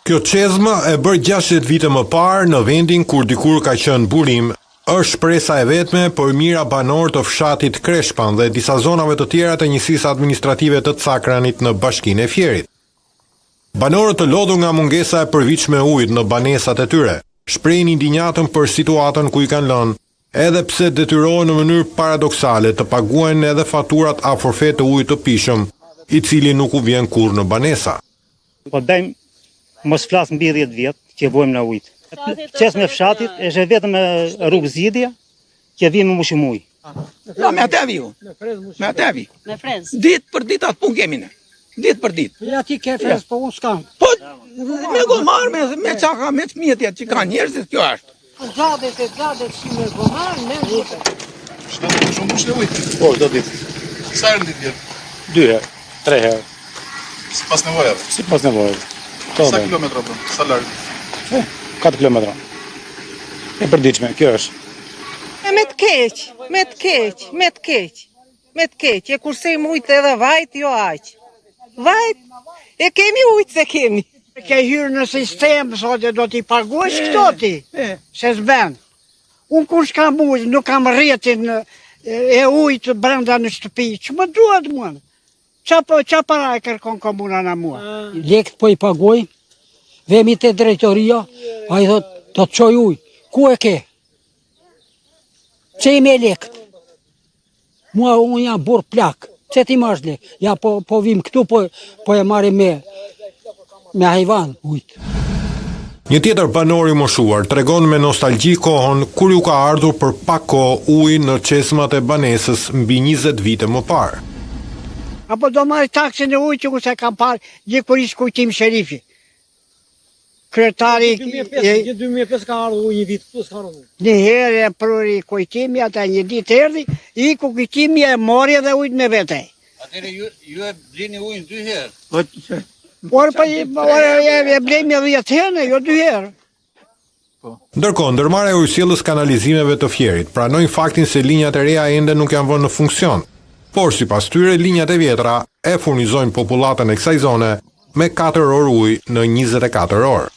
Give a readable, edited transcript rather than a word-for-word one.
Kjo çezmë e bërë 60 vite më parë në vendin kur dikur ka qenë burim, është shpresa e vetme për mira banor të fshatit Kreshpan dhe disa zonave të tjera të njësisë administrative të Cakranit në Bashkinë e Fierit. Banorët të lodhur nga mungesa e përvitshme e ujit në banesat e tyre, shprehin indinjatën për situatën ku i kanë lënë, edhe pse detyrohen në mënyrë paradoksale të paguajnë edhe faturat a forfet të ujit të pishëm, i cili nuk u vjen kurrë në banesa. Po bëjmë mos flas mbi 10 vjet që vojmë në ujit. Qes me fshatit, është vetëm rrugë zgjidhja, që vim me mushim ujë. No, me atë vi unë. Me atë vi. Me frezë. Ditë për ditë atë punë kemi ne. Ditë për ditë. Ja ti ke frezë, po unë s'kam. Po, me gomar, me çaka, me çmjetja që kanë njerëzit, kjo është. Gjadet si me gomar, me ujë. Shto shumë mush në ujë? Po, çdo ditë. Sa herë në ditë vjen? 2 herë, 3 herë. Sipas nevojave. Sipas nevojave. Sa kilometra bën? Sa larg? 4 kilometra. E përditshme, kjo është. Me të keq. E kursejmë ujtë edhe vajt, jo aq. Vajt, e kemi ujtë se kemi. Ke hyrë në sistem, sot e do t'i paguash këto ti, se s'ben. Unë kur s'kam ujtë, nuk kam rjetin e ujtë brenda në shtëpi, që më duhet mua? Qa para e kërkon komuna në mua? Lekt po i paguaj, vemi të drejtoria, a i thot, do të qoj ujë, ku e ke? Që i me lekt? Mua unë jam burë plak, që ti mash lekt? Ja po vim këtu, po e marim me hajvan ujtë. Një tjetër banor i moshuar tregon me nostalgji kohën kur ju ka ardhur për pak kohë ujë në çesmat e banesës mbi 20 vite më parë. Apo do marrë taksin e ujtë që ku se kam parë gjithë kur ishë kujtim sherifi. Kryetari... 2005 ka ardhur ujë një vit, plus ka ardhur. Një herë e pruri kujtimi, ata një ditë erdi, i ku kujtimi e mori edhe ujtë me vete. Atëre ju e blini ujën 2 herë? Por e blejmë 10 herë, jo 2 herë. Ndërkohë, ndërmarrja e ujësjellës kanalizimeve të Fierit pranojnë faktin se linjat e reja ende nuk janë vënë në funksion, por sipas tyre linjat e vjetra e furnizojnë popullatën e kësaj zone me 4 orë ujë në 24 orë.